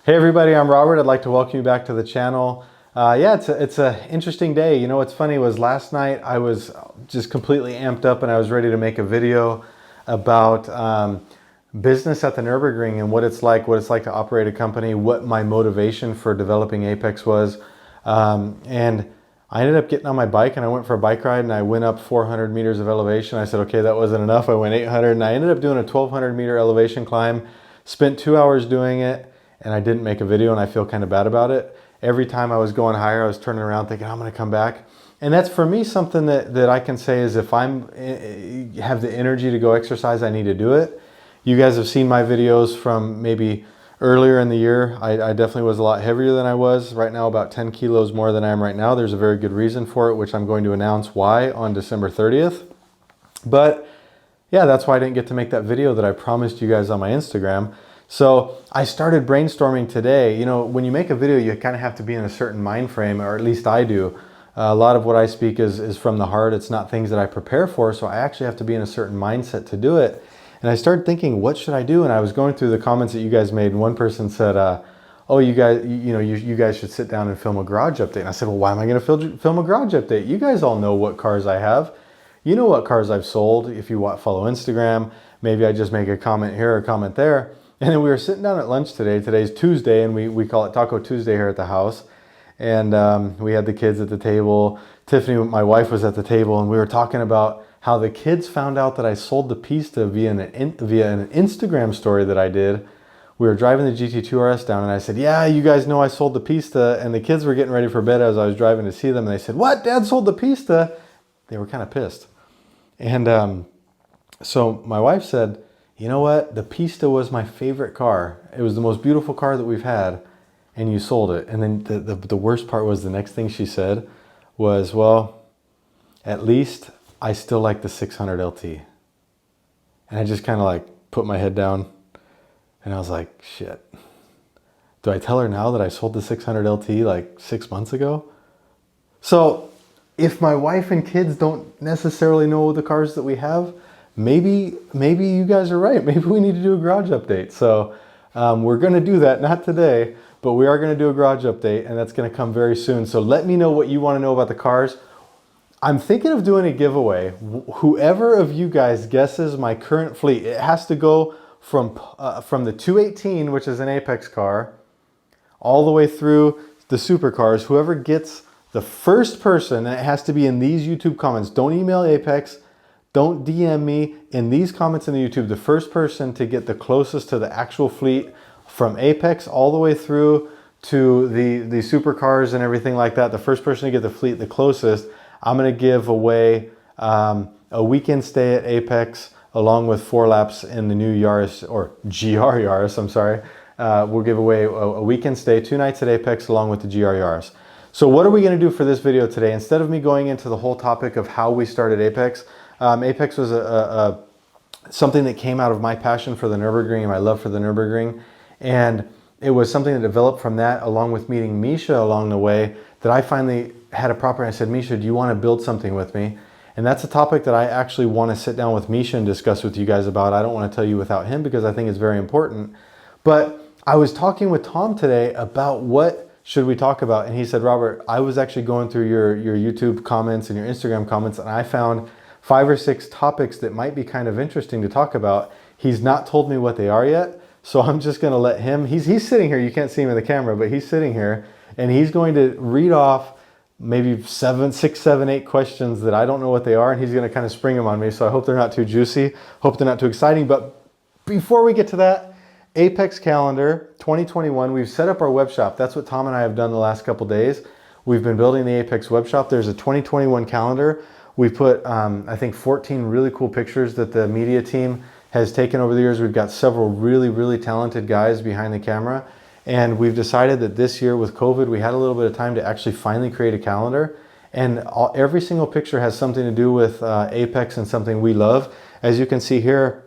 Hey everybody, I'm Robert. I'd like to welcome you back to the channel. Yeah, it's a interesting day. You know what's funny was last night I was just completely amped up and I was ready to make a video about business at the Nürburgring and what it's like to operate a company, what my motivation for developing Apex was. And I ended up getting on my bike and I went for a bike ride and I went up 400 meters of elevation. I said, okay, that wasn't enough. I went 800 and I ended up doing a 1200 meter elevation climb, spent 2 hours doing it. And I didn't make a video and I feel kind of bad about it. Every time I was going higher, I was turning around thinking, I'm gonna come back. And that's for me something that I can say is if I'm have the energy to go exercise, I need to do it. You guys have seen my videos from maybe earlier in the year. I definitely was a lot heavier than I was. Right now, about 10 kilos more than I am right now. There's a very good reason for it, which I'm going to announce why on December 30th. But yeah, that's why I didn't get to make that video that I promised you guys on my Instagram. So I started brainstorming today. You know, when you make a video, you kind of have to be in a certain mind frame, or at least I do. A lot of what I speak is from the heart. It's not things that I prepare for. So I actually have to be in a certain mindset to do it. And I started thinking, what should I do? And I was going through the comments that you guys made. And one person said, oh, you guys should sit down and film a garage update. And I said, well, why am I going to film a garage update? You guys all know what cars I have. You know what cars I've sold. If you follow Instagram, maybe I just make a comment here or a comment there. And then we were sitting down at lunch today. Today's Tuesday, and we call it Taco Tuesday here at the house. And we had the kids at the table. Tiffany, my wife, was at the table, and we were talking about how the kids found out that I sold the Pista via an Instagram story that I did. We were driving the GT2 RS down, and I said, yeah, you guys know I sold the Pista. And the kids were getting ready for bed as I was driving to see them, and they said, what? Dad sold the Pista? They were kind of pissed. And so my wife said, you know what? The Pista was my favorite car. It was the most beautiful car that we've had, and you sold it. And then the worst part was the next thing she said was, well, at least I still like the 600 LT. And I just kind of like put my head down and I was like, shit. Do I tell her now that I sold the 600 LT like 6 months ago? So if my wife and kids don't necessarily know the cars that we have, maybe you guys are right. Maybe we need to do a garage update. So we're going to do that, not today, but we are going to do a garage update, and that's going to come very soon. So let me know what you want to know about the cars. I'm thinking of doing a giveaway. Whoever of you guys guesses my current fleet, it has to go from the 218, which is an Apex car, all the way through the Supercars. Whoever gets the first person, and it has to be in these YouTube comments. Don't email Apex. Don't DM me. In these comments in the YouTube, the first person to get the closest to the actual fleet from Apex all the way through to the supercars and everything like that, the first person to get the fleet the closest, I'm going to give away a weekend stay at Apex along with 4 laps in the new Yaris, or GR Yaris, I'm sorry. We'll give away a weekend stay, 2 nights at Apex along with the GR Yaris. So what are we going to do for this video today? Instead of me going into the whole topic of how we started Apex, Apex was something that came out of my passion for the Nürburgring and my love for the Nürburgring. And it was something that developed from that, along with meeting Misha along the way, that I finally had a proper, I said, Misha, do you want to build something with me? And that's a topic that I actually want to sit down with Misha and discuss with you guys about. I don't want to tell you without him because I think it's very important. But I was talking with Tom today about what should we talk about. And he said, Robert, I was actually going through your YouTube comments and your Instagram comments, and I found 5 or 6 topics that might be kind of interesting to talk about. He's not told me what they are yet, so I'm just going to let him. He's sitting here. You can't see him in the camera, but he's sitting here, and he's going to read off maybe 6, 7, 8 questions that I don't know what they are, and he's going to kind of spring them on me. So I hope they're not too juicy. Hope they're not too exciting. But before we get to that, Apex calendar 2021. We've set up our web shop. That's what Tom and I have done the last couple days. We've been building the Apex web shop. There's a 2021 calendar. We put, I think, 14 really cool pictures that the media team has taken over the years. We've got several really, really talented guys behind the camera. And we've decided that this year with COVID, we had a little bit of time to actually finally create a calendar. And every single picture has something to do with Apex and something we love. As you can see here,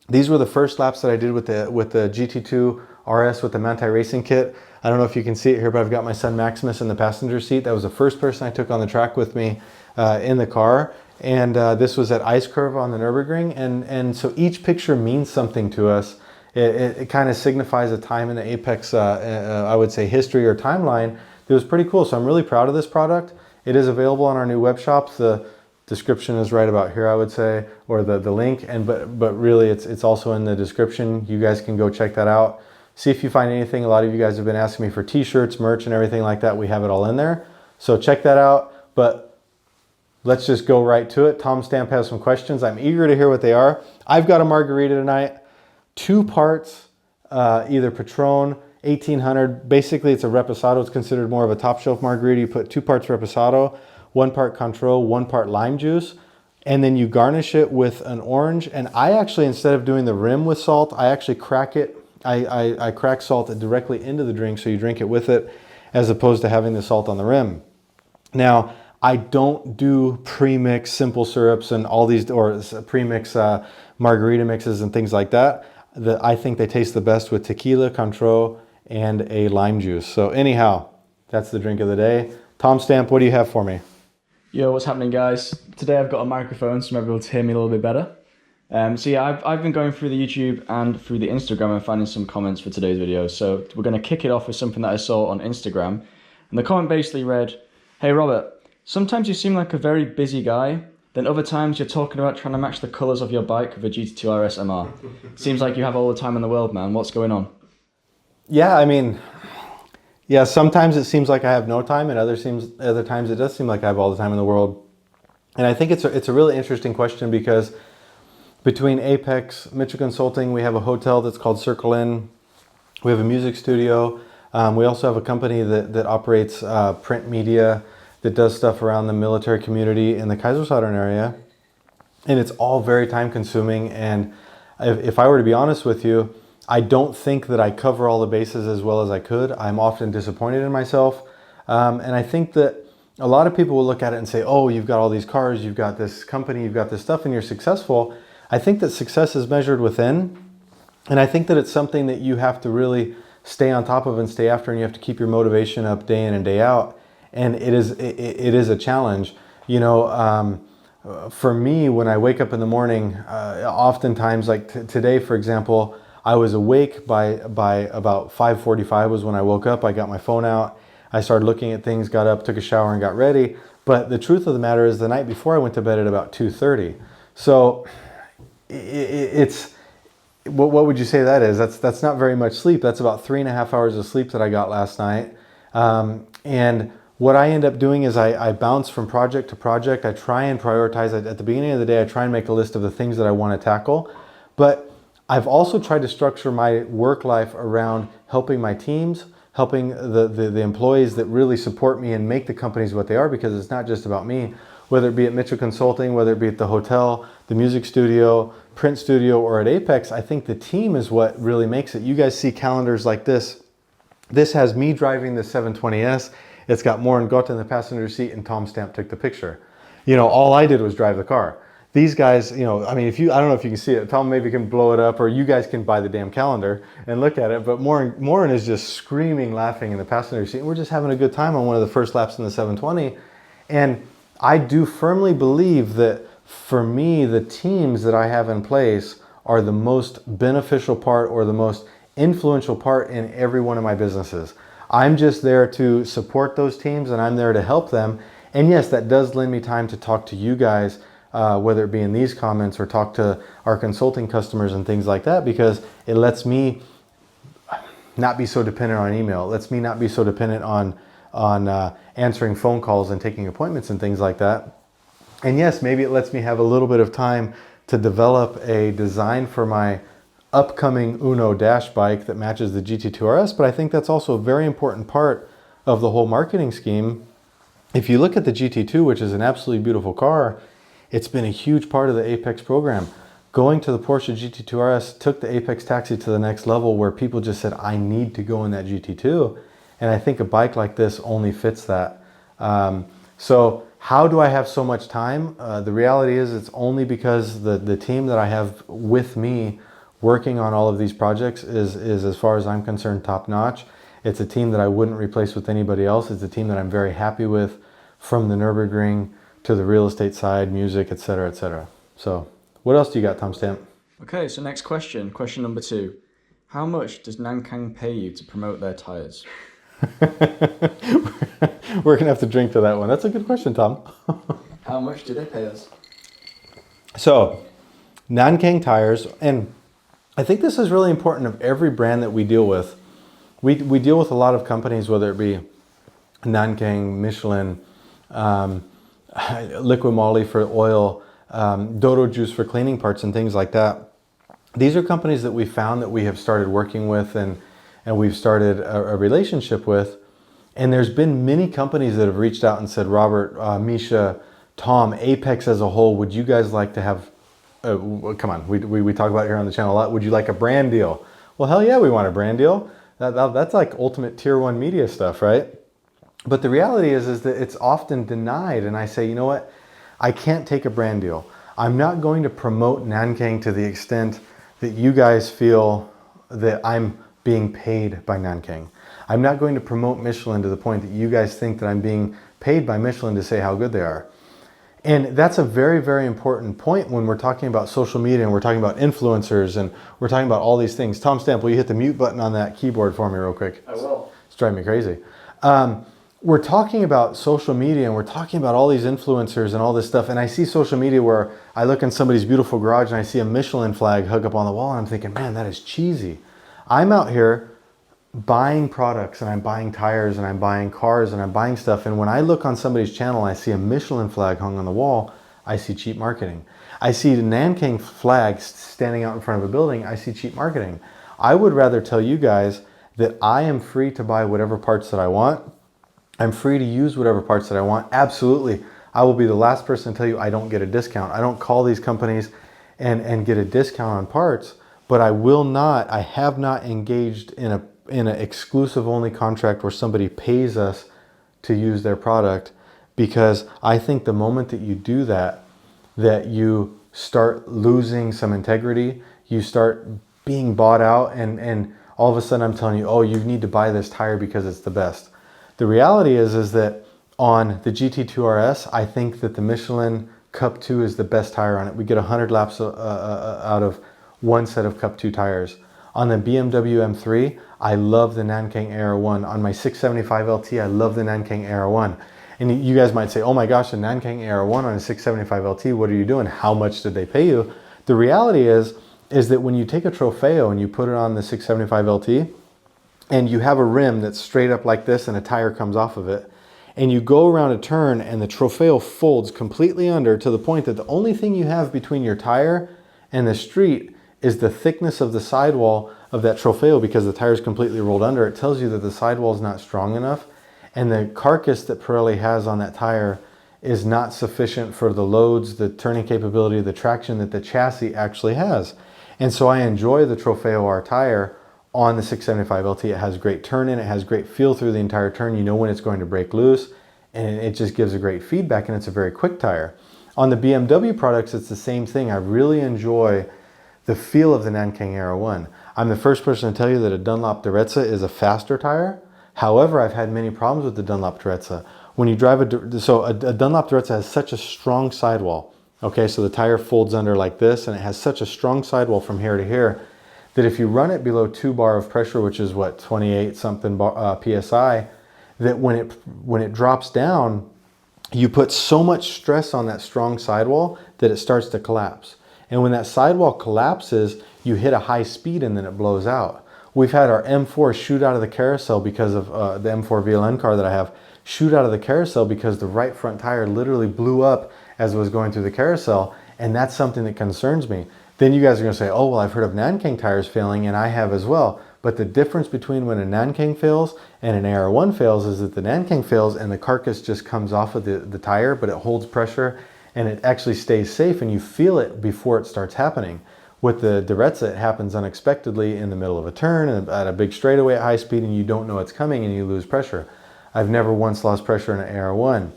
these were the first laps that I did with the GT2 RS with the Manti Racing kit. I don't know if you can see it here, but I've got my son Maximus in the passenger seat. That was the first person I took on the track with me in the car. And this was at Ice Curve on the Nürburgring. And so each picture means something to us. it kind of signifies a time in the Apex, I would say, history or timeline. It was pretty cool. So I'm really proud of this product. It is available on our new web shop. The description is right about here, I would say, or the link. But really, it's also in the description. You guys can go check that out. See if you find anything. A lot of you guys have been asking me for t-shirts, merch, and everything like that. We have it all in there. So check that out. But let's just go right to it. Tom Stamp has some questions. I'm eager to hear what they are. I've got a margarita tonight. 2 parts, either Patron, 1800. Basically, it's a reposado. It's considered more of a top shelf margarita. You put 2 parts reposado, 1 part Cointreau, 1 part lime juice, and then you garnish it with an orange. And I actually, instead of doing the rim with salt, I actually crack it. I crack salt directly into the drink, so you drink it with it, as opposed to having the salt on the rim. Now, I don't do pre-mix simple syrups and all these, or pre-mix margarita mixes and things like that. I think they taste the best with tequila, Cointreau, and a lime juice. So anyhow, that's the drink of the day. Tom Stamp, what do you have for me? Yo, what's happening, guys? Today I've got a microphone, so I'm able to hear me a little bit better. So yeah, I've been going through the YouTube and through the Instagram and finding some comments for today's video. So we're going to kick it off with something that I saw on Instagram. And the comment basically read, "Hey Robert, sometimes you seem like a very busy guy, then other times you're talking about trying to match the colours of your bike with a GT2 RS MR. Seems like you have all the time in the world, man. What's going on?" Yeah, I mean, yeah, sometimes it seems like I have no time, and other times it does seem like I have all the time in the world. And I think it's a really interesting question, because between Apex, Mitchell Consulting, we have a hotel that's called Circle Inn. We have a music studio. We also have a company that operates print media, that does stuff around the military community in the Kaiserslautern area. And it's all very time consuming. And if I were to be honest with you, I don't think that I cover all the bases as well as I could. I'm often disappointed in myself. And I think that a lot of people will look at it and say, oh, you've got all these cars, you've got this company, you've got this stuff, and you're successful. I think that success is measured within. And I think that it's something that you have to really stay on top of and stay after, and you have to keep your motivation up day in and day out. And it is a challenge. You know, for me, when I wake up in the morning, oftentimes, like today, for example, I was awake by about 5:45 was when I woke up. I got my phone out. I started looking at things, got up, took a shower, and got ready. But the truth of the matter is, the night before I went to bed at about 2:30. So it's, what would you say that is? That's not very much sleep. That's about 3.5 hours of sleep that I got last night. And what I end up doing is I bounce from project to project. I try and prioritize. At the beginning of the day, I try and make a list of the things that I want to tackle. But I've also tried to structure my work life around helping my teams, helping the employees that really support me and make the companies what they are, because it's not just about me. Whether it be at Mitchell Consulting, whether it be at the hotel, the music studio, print studio, or at Apex, I think the team is what really makes it. You guys see calendars like this. This has me driving the 720S. It's got Morin Gott in the passenger seat, and Tom Stamp took the picture. You know, all I did was drive the car. These guys, you know, I mean, I don't know if you can see it. Tom maybe can blow it up, or you guys can buy the damn calendar and look at it. But Morin is just screaming, laughing in the passenger seat. And we're just having a good time on one of the first laps in the 720. And I do firmly believe that for me, the teams that I have in place are the most beneficial part, or the most influential part, in every one of my businesses. I'm just there to support those teams, and I'm there to help them. And yes, that does lend me time to talk to you guys, whether it be in these comments or talk to our consulting customers and things like that, because it lets me not be so dependent on email. It lets me not be so dependent on answering phone calls and taking appointments and things like that. And yes, maybe it lets me have a little bit of time to develop a design for my upcoming Uno dash bike that matches the GT2 RS, but I think that's also a very important part of the whole marketing scheme. If you look at the GT2, which is an absolutely beautiful car, it's been a huge part of the Apex program. Going to the Porsche GT2 RS took the Apex taxi to the next level, where people just said, I need to go in that GT2. And I think a bike like this only fits that. So how do I have so much time? The reality is, it's only because the team that I have with me working on all of these projects is, as far as I'm concerned, top notch. It's a team that I wouldn't replace with anybody else. It's a team that I'm very happy with, from the Nürburgring to the real estate side, music, etc., etc. So what else do you got, Tom Stamp? Okay, so next question, question number 2. How much does Nankang pay you to promote their tires? We're gonna have to drink to that one. That's a good question, Tom. How much do they pay us? So, Nankang tires, and I think this is really important of every brand that we deal with. We deal with a lot of companies, whether it be Nankang, Michelin, Liquid Moly for oil, Dodo Juice for cleaning parts and things like that. These are companies that we found that we have started working with and we've started a relationship with. And there's been many companies that have reached out and said, Robert, Misha, Tom, Apex as a whole, would you guys like to have, come on, we talk about it here on the channel a lot, would you like a brand deal? Well, hell yeah, we want a brand deal. That's like ultimate tier one media stuff, right? But the reality is that it's often denied. And I say, you know what? I can't take a brand deal. I'm not going to promote Nankang to the extent that you guys feel that I'm being paid by Nankang. I'm not going to promote Michelin to the point that you guys think that I'm being paid by Michelin to say how good they are. And that's a very, very important point when we're talking about social media and we're talking about influencers and we're talking about all these things. Tom Stamp, will you hit the mute button on that keyboard for me real quick? I will. It's driving me crazy. We're talking about social media and we're talking about all these influencers and all this stuff. And I see social media where I look in somebody's beautiful garage and I see a Michelin flag hung up on the wall and I'm thinking, man, that is cheesy. I'm out here buying products and I'm buying tires and I'm buying cars and I'm buying stuff. And when I look on somebody's channel, I see a Michelin flag hung on the wall, I see cheap marketing. I see the Nankang flag standing out in front of a building, I see cheap marketing. I would rather tell you guys that I am free to buy whatever parts that I want. I'm free to use whatever parts that I want. Absolutely. I will be the last person to tell you I don't get a discount. I don't call these companies and get a discount on parts, but I have not engaged in an exclusive only contract where somebody pays us to use their product, because I think the moment that you do that you start losing some integrity, you start being bought out, and all of a sudden I'm telling you, oh, you need to buy this tire because it's the best. The reality is that on the GT2 RS, I think that the Michelin Cup 2 is the best tire on it. We get 100 laps out of one set of Cup 2 tires. On the BMW M3, I love the Nankang AR1. On my 675 LT, I love the Nankang AR1. And you guys might say, oh my gosh, the Nankang AR1 on a 675 LT, what are you doing? How much did they pay you? The reality is that when you take a Trofeo and you put it on the 675 LT, and you have a rim that's straight up like this and a tire comes off of it, and you go around a turn and the Trofeo folds completely under to the point that the only thing you have between your tire and the street is the thickness of the sidewall of that Trofeo, because the tire is completely rolled under. It tells you that the sidewall is not strong enough, and the carcass that Pirelli has on that tire is not sufficient for the loads, the turning capability, the traction that the chassis actually has. And so I enjoy the Trofeo R tire on the 675 LT. It has great turn in, it has great feel through the entire turn. You know when it's going to break loose, and it just gives a great feedback, and it's a very quick tire. On the BMW products, it's the same thing. I really enjoy the feel of the Nankang AR1. I'm the first person to tell you that a Dunlop Durezza is a faster tire. However, I've had many problems with the Dunlop Durezza. When you drive a Dunlop Durezza has such a strong sidewall. Okay, so the tire folds under like this, and it has such a strong sidewall from here to here that if you run it below 2 bar of pressure, which is what, 28 something PSI, that when it drops down, you put so much stress on that strong sidewall that it starts to collapse. And when that sidewall collapses, you hit a high speed and then it blows out. We've had our M4 shoot out of the carousel because of the M4 VLN car that I have, shoot out of the carousel because the right front tire literally blew up as it was going through the carousel, and that's something that concerns me. Then you guys are going to say, oh, well, I've heard of Nankang tires failing, and I have as well. But the difference between when a Nankang fails and an AR1 fails is that the Nankang fails and the carcass just comes off of the tire, but it holds pressure and it actually stays safe, and you feel it before it starts happening. With the Durezza, it happens unexpectedly in the middle of a turn and at a big straightaway at high speed, and you don't know it's coming and you lose pressure. I've never once lost pressure in an AR1.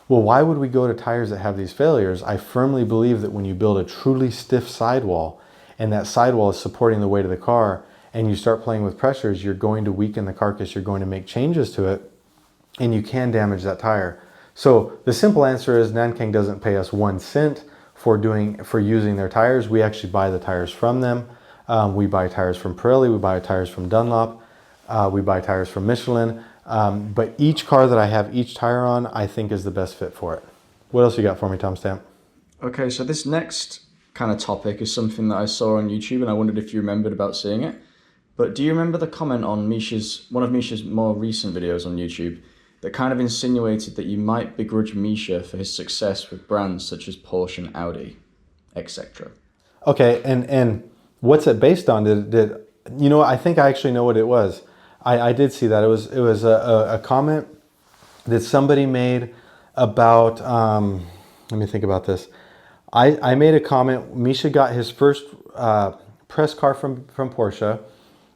Well, why would we go to tires that have these failures? I firmly believe that when you build a truly stiff sidewall and that sidewall is supporting the weight of the car and you start playing with pressures, you're going to weaken the carcass, you're going to make changes to it, and you can damage that tire. So the simple answer is Nankang doesn't pay us 1 cent for using their tires. We actually buy the tires from them. We buy tires from Pirelli, we buy tires from Dunlop, we buy tires from Michelin. But each car that I have each tire on, I think is the best fit for it. What else you got for me, Tom Stamp? Okay, so this next kind of topic is something that I saw on YouTube, and I wondered if you remembered about seeing it. But do you remember the comment on one of Misha's more recent videos on YouTube that kind of insinuated that you might begrudge Misha for his success with brands such as Porsche and Audi, etc.? Okay, and what's it based on? Did you know? I think I actually know what it was. I did see that. It was a comment that somebody made about. Let me think about this. I made a comment. Misha got his first press car from Porsche,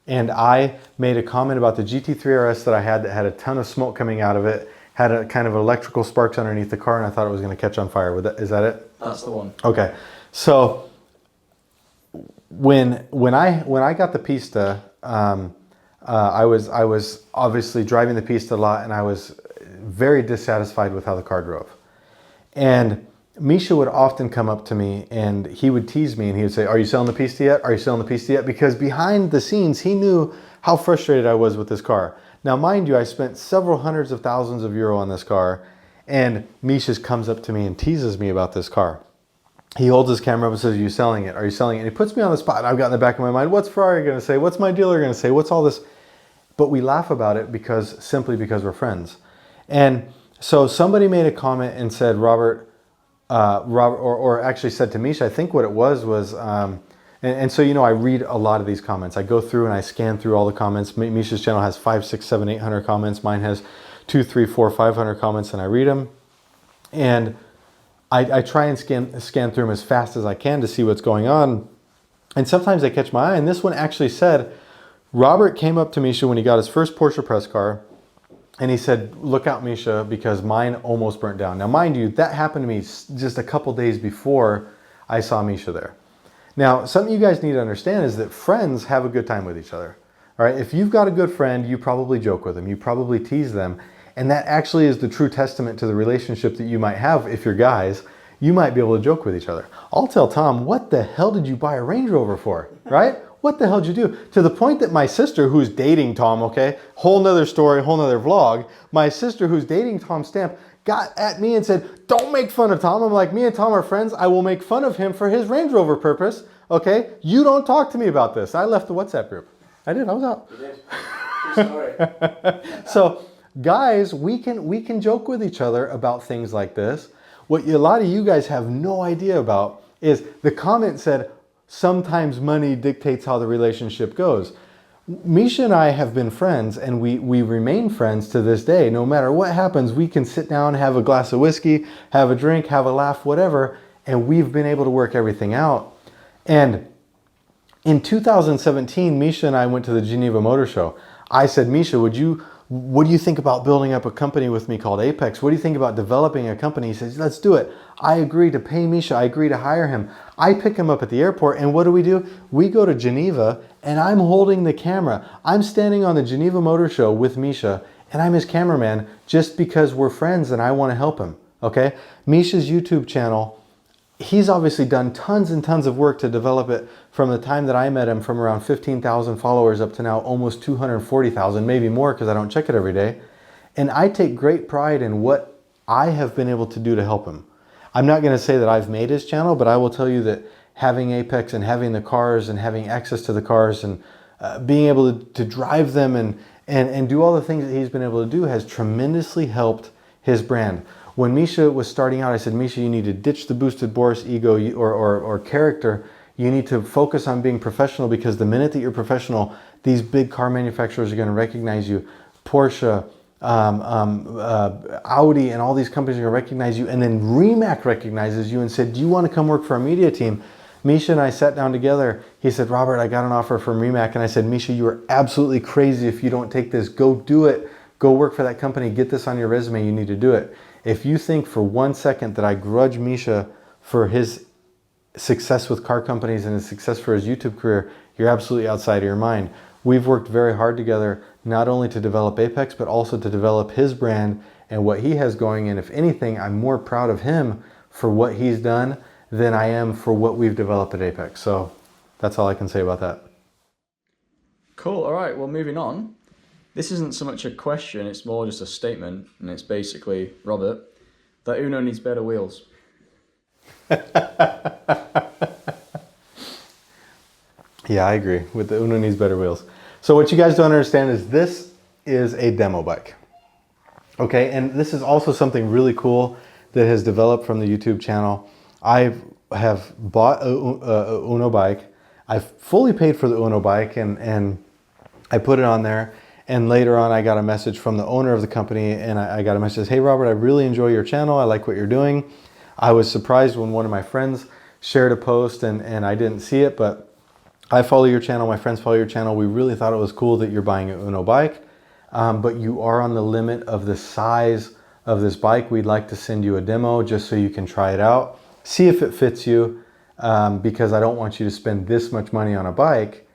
and I made a comment about the GT3 RS that I had that had a ton of smoke coming out of it, had a kind of electrical sparks underneath the car, and I thought it was going to catch on fire. Is that it? That's the one. Okay, so when I got the Pista, I was obviously driving the Pista a lot, and I was very dissatisfied with how the car drove. And Misha would often come up to me and he would tease me and he would say, "Are you selling the Pista yet? Are you selling the Pista yet?" Because behind the scenes, he knew how frustrated I was with this car. Now, mind you, I spent several hundreds of thousands of euro on this car, and Misha comes up to me and teases me about this car. He holds his camera up and says, "Are you selling it? Are you selling it?" And he puts me on the spot. I've got in the back of my mind, what's Ferrari going to say? What's my dealer going to say? What's all this? But we laugh about it simply because we're friends. And so somebody made a comment and said, Robert, or actually said to Misha, I think what it was, and so, you know, I read a lot of these comments. I go through and I scan through all the comments. Misha's channel has 500, 600, 700, 800 comments. Mine has 200, 300, 400, 500 comments, and I read them. And I try and scan through them as fast as I can to see what's going on. And sometimes they catch my eye. And this one actually said, Robert came up to Misha when he got his first Porsche press car, and he said, "Look out, Misha, because mine almost burnt down." Now, mind you, that happened to me just a couple days before I saw Misha there. Now, something you guys need to understand is that friends have a good time with each other. All right, if you've got a good friend, you probably joke with them, you probably tease them, and that actually is the true testament to the relationship that you might have. If you're guys, you might be able to joke with each other. I'll tell Tom, "What the hell did you buy a Range Rover for?" Right? What the hell did you do? To the point that my sister, who's dating Tom, okay, whole nother story, whole nother vlog, my sister who's dating Tom Stamp got at me and said, "Don't make fun of Tom." I'm like, "Me and Tom are friends. I will make fun of him for his Range Rover purpose, okay? You don't talk to me about this." I left the WhatsApp group. I did, I was out. You did. True story. So guys, we can joke with each other about things like this. What a lot of you guys have no idea about is the comment said, "Sometimes money dictates how the relationship goes." Misha and I have been friends, and we remain friends to this day. No matter what happens, we can sit down, have a glass of whiskey, have a drink, have a laugh, whatever, and we've been able to work everything out. And in 2017, Misha and I went to the Geneva Motor Show. I said, "Misha, what do you think about building up a company with me called Apex? What do you think about developing a company?" He says, "Let's do it." I agree to pay Misha. I agree to hire him. I pick him up at the airport, and what do? We go to Geneva, and I'm holding the camera. I'm standing on the Geneva Motor Show with Misha, and I'm his cameraman just because we're friends and I want to help him, okay? Misha's YouTube channel, he's obviously done tons and tons of work to develop it from the time that I met him, from around 15,000 followers up to now almost 240,000, maybe more because I don't check it every day. And I take great pride in what I have been able to do to help him. I'm not going to say that I've made his channel, but I will tell you that having Apex and having the cars and having access to the cars and being able to drive them and do all the things that he's been able to do has tremendously helped his brand. When Misha was starting out, I said, "Misha, you need to ditch the boosted Boris ego or character. You need to focus on being professional, because the minute that you're professional, these big car manufacturers are going to recognize you. Porsche, Audi, and all these companies are going to recognize you." And then Rimac recognizes you and said, "Do you want to come work for our media team?" Misha and I sat down together. He said, "Robert, I got an offer from Rimac." And I said, "Misha, you are absolutely crazy if you don't take this. Go do it. Go work for that company. Get this on your resume. You need to do it." If you think for 1 second that I grudge Misha for his success with car companies and his success for his YouTube career, you're absolutely outside of your mind. We've worked very hard together, not only to develop Apex, but also to develop his brand and what he has going. And if anything, I'm more proud of him for what he's done than I am for what we've developed at Apex. So That's all I can say about that. Cool. All right. Well, moving on. This isn't so much a question, it's more just a statement, and it's basically, Robert, that Uno needs better wheels. Yeah, I agree. With the Uno needs better wheels. So what you guys don't understand is this is a demo bike. Okay, and this is also something really cool that has developed from the YouTube channel. I have bought a Uno bike. I've fully paid for the Uno bike, and I put it on there. And later on, I got a message from the owner of the company, and I got a message, hey Robert, I really enjoy your channel. I like what you're doing. I was surprised when one of my friends shared a post and I didn't see it, but I follow your channel, my friends follow your channel. We really thought it was cool that you're buying an Uno bike, but you are on the limit of the size of this bike. We'd like to send you a demo just so you can try it out, see if it fits you, because I don't want you to spend this much money on a bike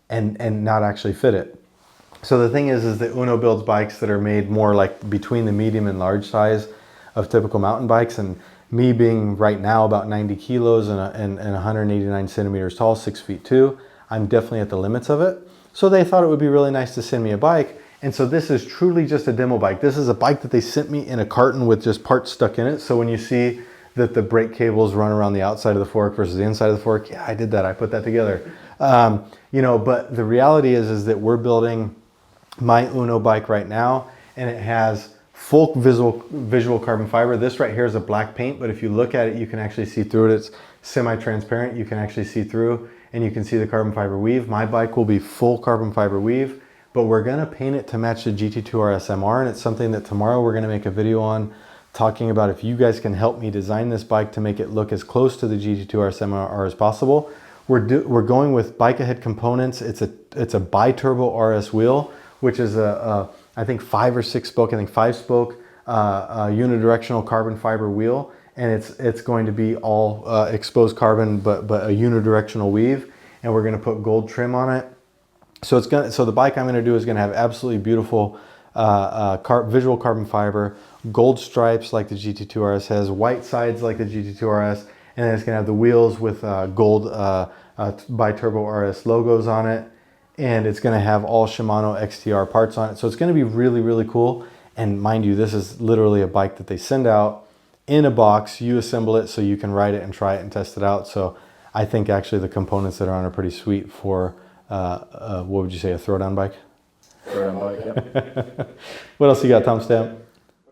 and not actually fit it. So the thing is that Uno builds bikes that are made more like between the medium and large size of typical mountain bikes, and me being right now about 90 kilos and 189 centimeters tall, 6'2", I'm definitely at the limits of it. So they thought it would be really nice to send me a bike. And so this is truly just a demo bike. This is a bike that they sent me in a carton with just parts stuck in it. So when you see that the brake cables run around the outside of the fork versus the inside of the fork, yeah, I did that. I put that together. You know, but the reality is that we're building my Uno bike right now, and it has full visual carbon fiber. This right here is a black paint, but if you look at it, you can actually see through it. It's semi-transparent. You can actually see through, and you can see the carbon fiber weave. My bike will be full carbon fiber weave, but we're gonna paint it to match the GT2 RS MR, and it's something that tomorrow we're gonna make a video on, talking about if you guys can help me design this bike to make it look as close to the GT2 RS MR as possible. We're going with bike ahead components. It's a bi-turbo RS wheel, which is I think 5 or 6 spoke, I think 5 spoke unidirectional carbon fiber wheel, and it's going to be all exposed carbon, but a unidirectional weave, and we're going to put gold trim on it. So the bike I'm going to do is going to have absolutely beautiful visual carbon fiber, gold stripes like the GT2 RS has, white sides like the GT2 RS, and then it's going to have the wheels with gold bi-turbo RS logos on it. And it's going to have all Shimano XTR parts on it. So it's going to be really, really cool. And mind you, this is literally a bike that they send out in a box. You assemble it so you can ride it and try it and test it out. So I think actually the components that are on are pretty sweet for, what would you say, a throwdown bike? Throwdown bike, yeah. What else you got, Tom Stamp?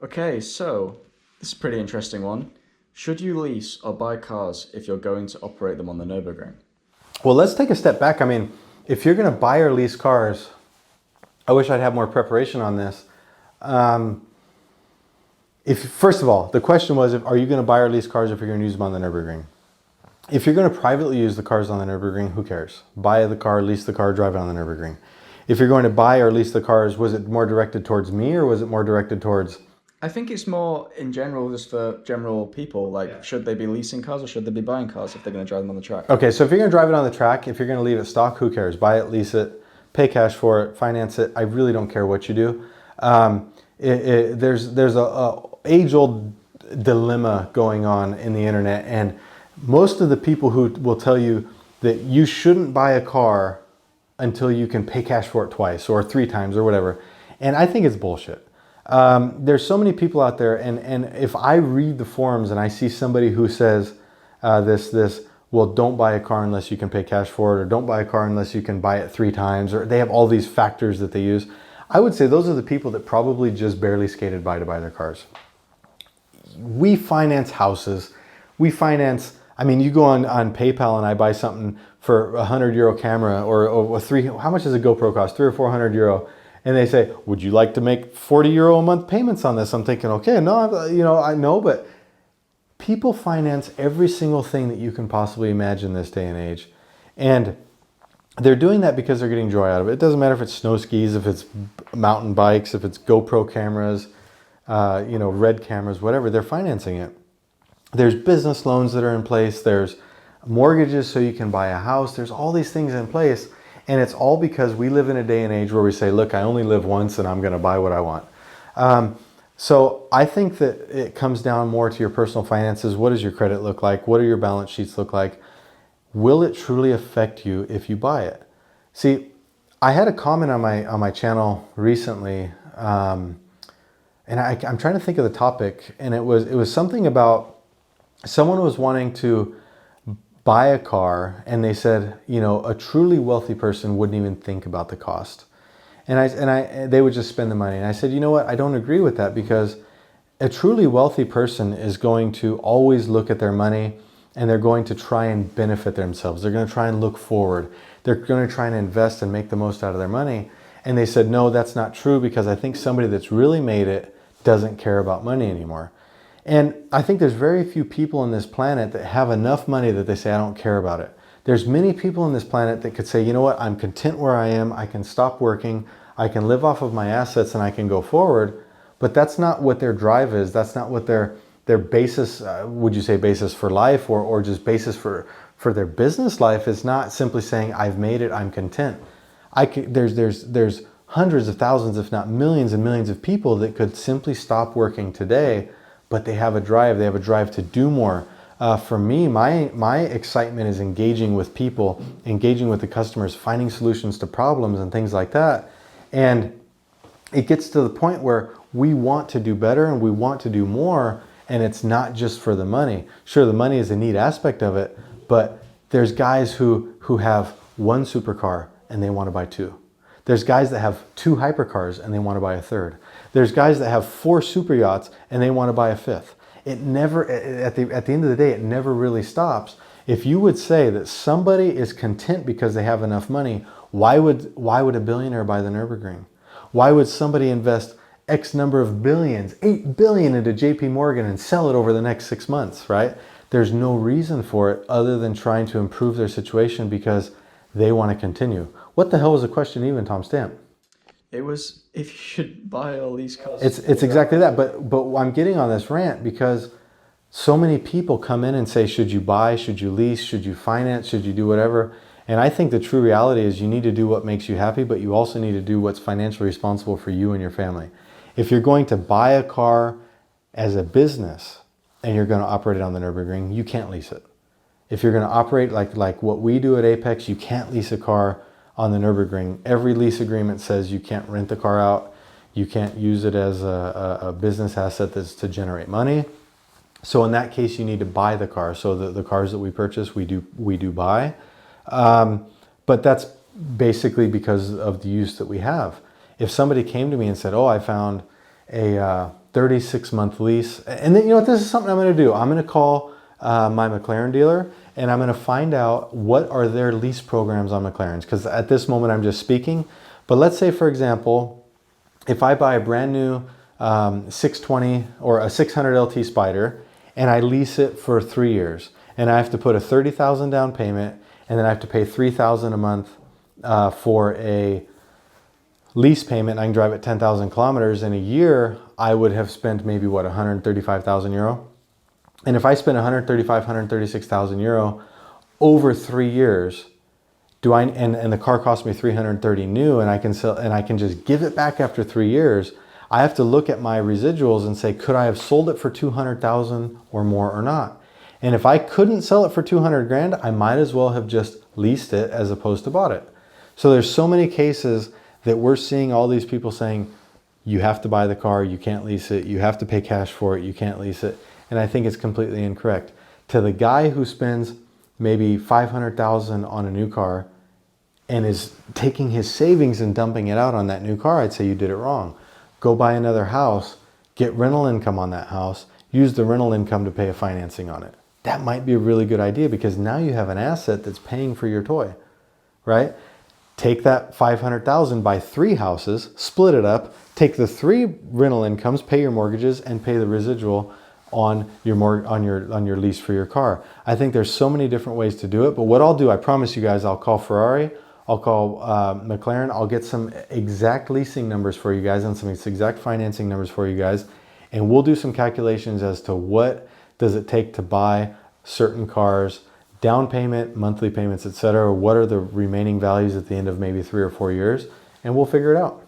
Okay, so this is a pretty interesting one. Should you lease or buy cars if you're going to operate them on the Nürburgring? Well, let's take a step back. I mean, if you're going to buy or lease cars, I wish I'd have more preparation on this. First of all, the question was, are you going to buy or lease cars if you're going to use them on the Nürburgring? If you're going to privately use the cars on the Nürburgring, who cares? Buy the car, lease the car, drive it on the Nürburgring. If you're going to buy or lease the cars, was it more directed towards me or was it more directed towards... I think it's more in general, just for general people, like, yeah. Should they be leasing cars or should they be buying cars if they're going to drive them on the track? Okay, so if you're going to drive it on the track, if you're going to leave it stock, who cares? Buy it, lease it, pay cash for it, finance it. I really don't care what you do. There's a age-old dilemma going on in the internet, and most of the people who will tell you that you shouldn't buy a car until you can pay cash for it twice or 3 times or whatever. And I think it's bullshit. There's so many people out there, and if I read the forums and I see somebody who says well, don't buy a car unless you can pay cash for it, or don't buy a car unless you can buy it 3 times, or they have all these factors that they use, I would say those are the people that probably just barely skated by to buy their cars. We finance houses. We finance, I mean, you go on PayPal and I buy something for €100 camera or how much does a GoPro cost? 300 or 400 euro. And they say, would you like to make €40 a month payments on this? I'm thinking, okay, no, I know, but people finance every single thing that you can possibly imagine this day and age. And they're doing that because they're getting joy out of it. It doesn't matter if it's snow skis, if it's mountain bikes, if it's GoPro cameras, Red cameras, whatever, they're financing it. There's business loans that are in place. There's mortgages so you can buy a house. There's all these things in place. And it's all because we live in a day and age where we say, look, I only live once and I'm going to buy what I want. So I think that it comes down more to your personal finances. What does your credit look like? What do your balance sheets look like? will it truly affect you if you buy it? See, I had a comment on my channel recently, and I'm trying to think of the topic, and it was something about someone was wanting to buy a car, and they said, you know, a truly wealthy person wouldn't even think about the cost, and they would just spend the money. And I said, you know what, I don't agree with that, because a truly wealthy person is going to always look at their money, and they're going to try and benefit themselves. They're going to try and look forward. They're going to try and invest and make the most out of their money. And they said, no, that's not true, because I think somebody that's really made it doesn't care about money anymore. And I think there's very few people on this planet that have enough money that they say, I don't care about it. There's many people on this planet that could say, you know what, I'm content where I am. I can stop working. I can live off of my assets and I can go forward. But that's not what their drive is. That's not what their basis, would you say basis for life, or just basis for their business life is not simply saying, I've made it, I'm content. There's hundreds of thousands, if not millions and millions of people that could simply stop working today, but they have a drive. They have a drive to do more. For me, my excitement is engaging with people, engaging with the customers, finding solutions to problems and things like that. And it gets to the point where we want to do better and we want to do more, and it's not just for the money. Sure, the money is a neat aspect of it, but there's guys who have one supercar and they want to buy two. There's guys that have two hypercars and they want to buy a third. There's guys that have 4 super yachts and they want to buy a fifth. It never, at the end of the day, it never really stops. If you would say that somebody is content because they have enough money, why would a billionaire buy the Nürburgring? Why would somebody invest X number of billions, 8 billion into JP Morgan and sell it over the next 6 months, right? There's no reason for it other than trying to improve their situation because they want to continue. What the hell was the question even, Tom Stamp? It was if you should buy all these cars. It's exactly that. But I'm getting on this rant because so many people come in and say, should you buy, should you lease, should you finance, should you do whatever? And I think the true reality is you need to do what makes you happy, but you also need to do what's financially responsible for you and your family. If you're going to buy a car as a business and you're going to operate it on the Nürburgring, you can't lease it. If you're going to operate like what we do at Apex, you can't lease a car on the Nürburgring. Every lease agreement says you can't rent the car out. You can't use it as a business asset that's to generate money. So in that case, you need to buy the car. So the cars that we purchase, we do buy. But that's basically because of the use that we have. If somebody came to me and said, oh, I found a 36-month lease, and then, you know what, this is something I'm going to do. I'm going to call my McLaren dealer, and I'm going to find out what are their lease programs on McLarens, because at this moment I'm just speaking. But let's say, for example, if I buy a brand new 620 or a 600 LT Spider and I lease it for 3 years, and I have to put a $30,000 down payment, and then I have to pay $3,000 a month for a lease payment, I can drive it 10,000 kilometers in a year, I would have spent maybe what, 135,000 euro. And if I spend 136,000 euro over 3 years, and the car cost me 330 new, and I can sell, and I can just give it back after 3 years, I have to look at my residuals and say, could I have sold it for 200,000 or more or not? And if I couldn't sell it for 200 grand, I might as well have just leased it as opposed to bought it. So there's so many cases that we're seeing all these people saying, you have to buy the car, you can't lease it, you have to pay cash for it, you can't lease it. And I think it's completely incorrect. To the guy who spends maybe 500,000 on a new car and is taking his savings and dumping it out on that new car, I'd say you did it wrong. Go buy another house, get rental income on that house, use the rental income to pay a financing on it. That might be a really good idea, because now you have an asset that's paying for your toy, right? Take that 500,000, buy 3 houses, split it up, take the 3 rental incomes, pay your mortgages, and pay the residual on your lease for your car. I think there's so many different ways to do it, but what I'll do, I promise you guys, I'll call Ferrari, I'll call McLaren, I'll get some exact leasing numbers for you guys and some exact financing numbers for you guys, and we'll do some calculations as to what does it take to buy certain cars, down payment, monthly payments, etc. What are the remaining values at the end of maybe 3 or 4 years, and we'll figure it out.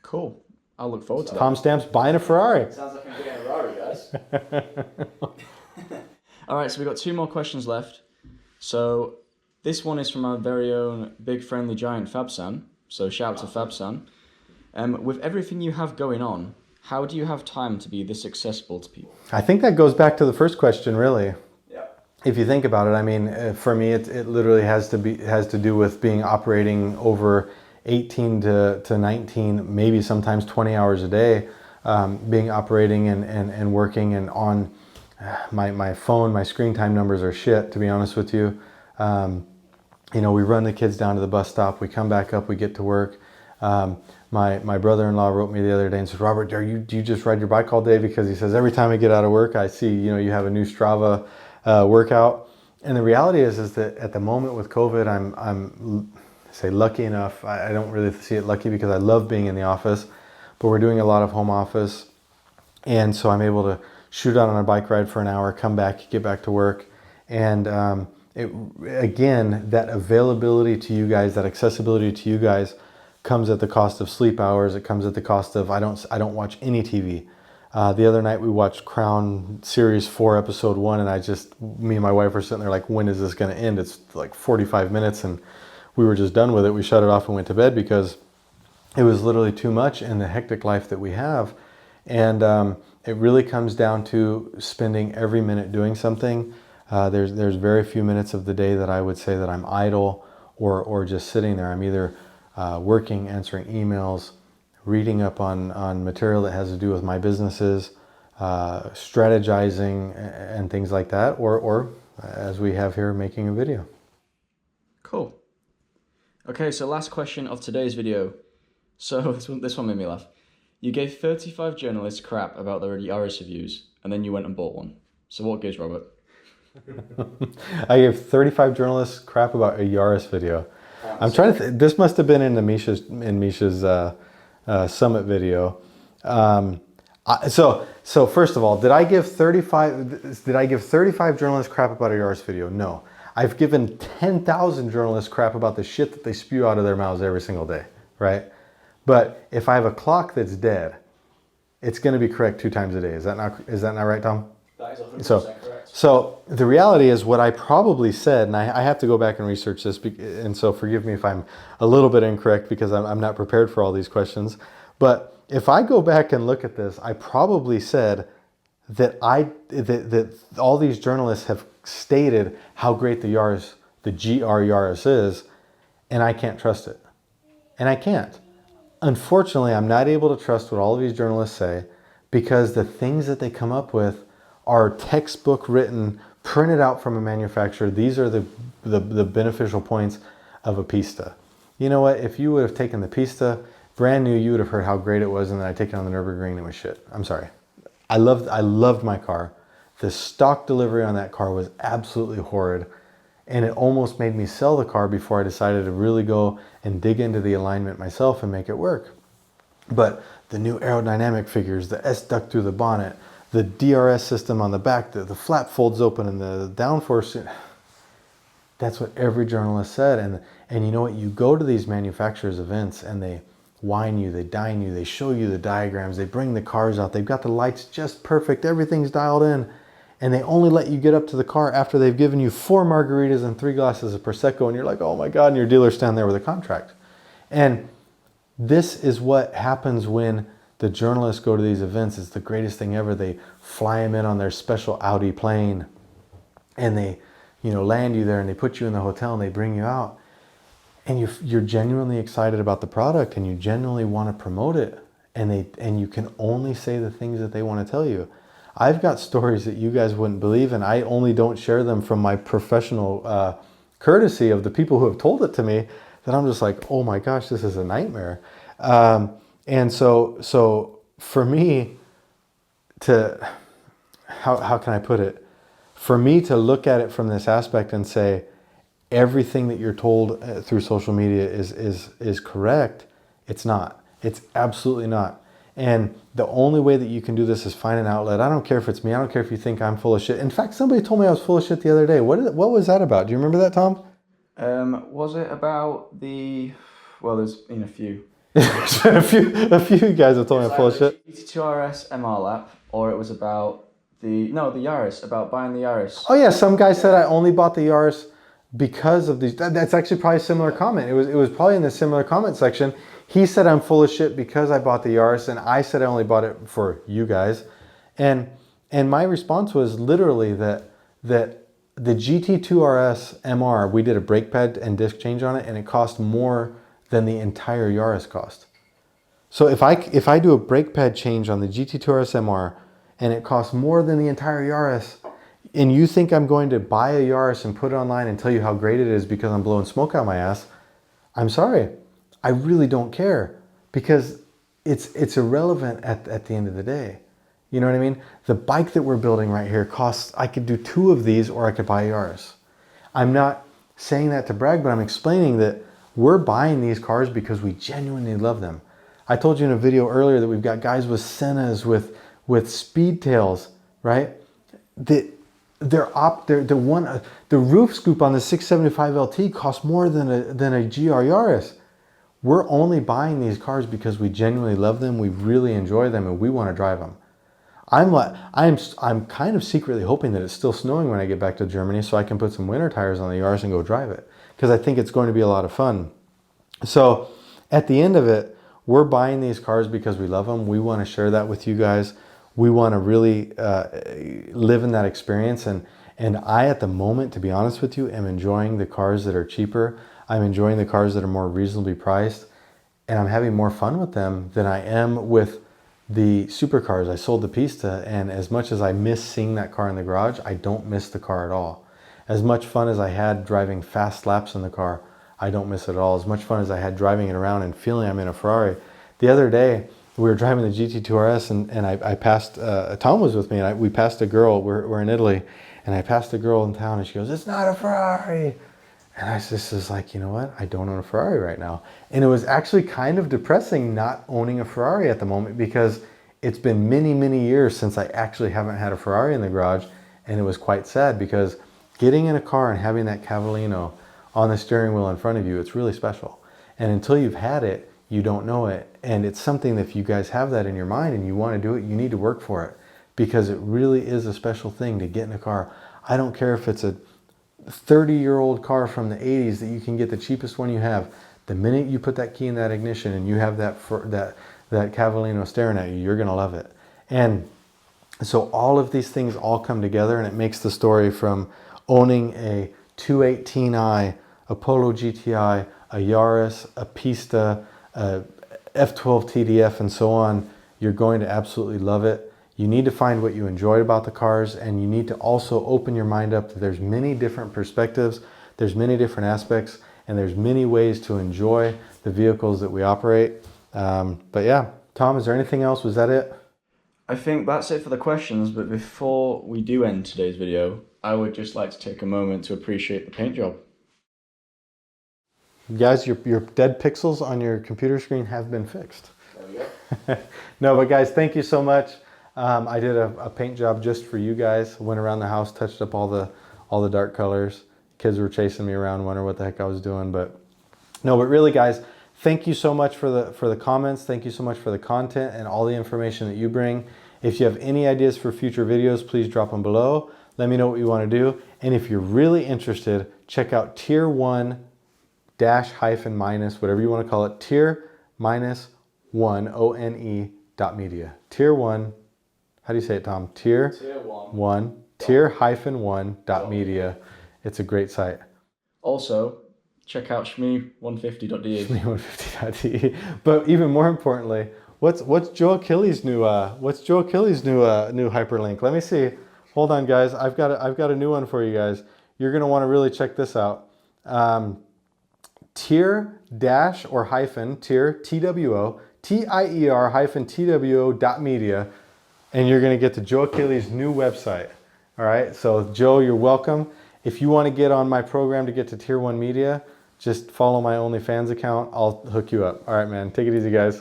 Cool. I'll look forward to that. Tom Stamp's buying a Ferrari. Sounds like I'm getting a Ferrari, guys. All right, so we've got 2 more questions left. So this one is from our very own big friendly giant Fabsan. So shout out to Fabsan. With everything you have going on, how do you have time to be this accessible to people? I think that goes back to the first question, really. Yeah. If you think about it, I mean, for me, it literally has to do with being operating over 18 to 19, maybe sometimes 20 hours a day, being operating and working and on my phone. My screen time numbers are shit, to be honest with you. You know, we run the kids down to the bus stop, we come back up, we get to work. My brother-in-law wrote me the other day and said, Robert, do you just ride your bike all day? Because he says, every time I get out of work, I see, you know, you have a new Strava workout. And the reality is that at the moment with COVID, I'm say lucky enough. I don't really see it lucky because I love being in the office, but we're doing a lot of home office. And so I'm able to shoot out on a bike ride for an hour, come back, get back to work. And again, that availability to you guys, that accessibility to you guys comes at the cost of sleep hours. It comes at the cost of, I don't watch any TV. The other night we watched Crown Series 4, Episode 1, and me and my wife were sitting there like, when is this going to end? It's like 45 minutes, and we were just done with it. We shut it off and went to bed because it was literally too much in the hectic life that we have. And it really comes down to spending every minute doing something. There's very few minutes of the day that I would say that I'm idle or just sitting there. I'm either working, answering emails, reading up on material that has to do with my businesses, strategizing and things like that, or as we have here, making a video. Cool. Okay, so last question of today's video. So this one made me laugh. You gave 35 journalists crap about their Yaris reviews, and then you went and bought one. So what gives, Robert? I gave 35 journalists crap about a Yaris video. I'm trying to. This must have been in Misha's summit video. So first of all, did I give 35 journalists crap about a Yaris video? No. I've given 10,000 journalists crap about the shit that they spew out of their mouths every single day, right? But if I have a clock that's dead, it's going to be correct 2 times a day. Is that not right, Tom? That is 100% correct. So the reality is what I probably said, and I have to go back and research this, and so forgive me if I'm a little bit incorrect because I'm not prepared for all these questions. But if I go back and look at this, I probably said that that all these journalists have stated how great the Yaris, the GR Yaris is, and I can't trust it. And I can't. Unfortunately, I'm not able to trust what all of these journalists say because the things that they come up with are textbook written, printed out from a manufacturer. These are the beneficial points of a Pista. You know what? If you would have taken the Pista, brand new, you would have heard how great it was, and then I take it on the Nürburgring and it was shit. I'm sorry. I loved my car. The stock delivery on that car was absolutely horrid, and it almost made me sell the car before I decided to really go and dig into the alignment myself and make it work. But the new aerodynamic figures, the S-duct through the bonnet, the DRS system on the back, the flap folds open and the downforce, that's what every journalist said. And you know what? You go to these manufacturers' events and they wine you, they dine you, they show you the diagrams, they bring the cars out, they've got the lights just perfect, everything's dialed in, and they only let you get up to the car after they've given you 4 margaritas and 3 glasses of Prosecco, and you're like, oh my God, and your dealer's standing there with a contract. And this is what happens when the journalists go to these events. It's the greatest thing ever. They fly them in on their special Audi plane, and they, land you there, and they put you in the hotel, and they bring you out, and you're genuinely excited about the product, and you genuinely want to promote it, and you can only say the things that they want to tell you. I've got stories that you guys wouldn't believe, and I only don't share them from my professional courtesy of the people who have told it to me, that I'm just like, oh my gosh, this is a nightmare. And so for me to, how can I put it? For me to look at it from this aspect and say, everything that you're told through social media is correct, it's not. It's absolutely not. And the only way that you can do this is find an outlet. I don't care if it's me. I don't care if you think I'm full of shit. In fact, somebody told me I was full of shit the other day. What was that about? Do you remember that, Tom? Was it about well, there's been a few. a few guys have told me I'm full of shit. GT2RS MR lap, or it was about the Yaris, about buying the Yaris. Oh yeah, some guy said I only bought the Yaris because of these. That's actually probably a similar comment. It was probably in the similar comment section. He said I'm full of shit because I bought the Yaris, and I said I only bought it for you guys. And my response was literally that the GT2 RS MR, we did a brake pad and disc change on it, and it cost more than the entire Yaris cost. So if I do a brake pad change on the GT2 RS MR and it costs more than the entire Yaris, and you think I'm going to buy a Yaris and put it online and tell you how great it is because I'm blowing smoke out my ass, I'm sorry. I really don't care, because it's irrelevant at the end of the day. You know what I mean? The bike that we're building right here costs, I could do 2 of these or I could buy a Yaris. I'm not saying that to brag, but I'm explaining that we're buying these cars because we genuinely love them. I told you in a video earlier that we've got guys with Sennas, with Speedtails, right? The roof scoop on the 675 LT costs more than a GR Yaris. We're only buying these cars because we genuinely love them, we really enjoy them, and we want to drive them. I'm kind of secretly hoping that it's still snowing when I get back to Germany so I can put some winter tires on the Yaris and go drive it, because I think it's going to be a lot of fun. So at the end of it, we're buying these cars because we love them. We want to share that with you guys. We want to really live in that experience. And I, at the moment, to be honest with you, am enjoying the cars that are cheaper. I'm enjoying the cars that are more reasonably priced. And I'm having more fun with them than I am with the supercars. I sold the Pista, and as much as I miss seeing that car in the garage, I don't miss the car at all. As much fun as I had driving fast laps in the car, I don't miss it at all. As much fun as I had driving it around and feeling I'm in a Ferrari. The other day, we were driving the GT2 RS, and I passed, Tom was with me, and we passed a girl, we're in Italy, and I passed a girl in town, and she goes, "It's not a Ferrari." And I just was like, you know what? I don't own a Ferrari right now. And it was actually kind of depressing not owning a Ferrari at the moment, because it's been many, many years since I actually haven't had a Ferrari in the garage. And it was quite sad, because getting in a car and having that Cavallino on the steering wheel in front of you, it's really special. And until you've had it, you don't know it. And it's something that if you guys have that in your mind and you want to do it, you need to work for it, because it really is a special thing to get in a car. I don't care if it's a 30-year-old car from the 80s that you can get the cheapest one you have. The minute you put that key in that ignition and you have that Cavallino staring at you, you're going to love it. And so all of these things all come together, and it makes the story from owning a 218i, a Polo GTI, a Yaris, a Pista, a F12 TDF, and so on. You're going to absolutely love it. You need to find what you enjoyed about the cars, and you need to also open your mind up that there's many different perspectives, there's many different aspects, and there's many ways to enjoy the vehicles that we operate. But yeah, Tom, is there anything else? Was that it? I think that's it for the questions, but before we do end today's video, I would just like to take a moment to appreciate the paint job. Guys, your dead pixels on your computer screen have been fixed. There we go. No, but guys, thank you so much. I did a paint job just for you guys. Went around the house, touched up all the dark colors. Kids were chasing me around, wondering what the heck I was doing. But no, but really, guys, thank you so much for the comments. Thank you so much for the content and all the information that you bring. If you have any ideas for future videos, please drop them below. Let me know what you want to do. And if you're really interested, check out tier 1 dash hyphen minus, whatever you want to call it, tier minus 1 ONE.media. Tier 1. How do you say it, Tom? Tier 1, tier hyphen 1.media. It's a great site. Also, check out shmee150.de. Shmee150.de. But even more importantly, what's Joe Achilles' new hyperlink? Let me see. Hold on, guys. I've got a new one for you guys. You're gonna want to really check this out. Tier dash or hyphen tier TWO TIER hyphen TWO.media. And you're going to get to Joe Achilles' new website. All right, so Joe, you're welcome. If you want to get on my program to get to Tier 1 Media, just follow my OnlyFans account. I'll hook you up. All right, man, take it easy, guys.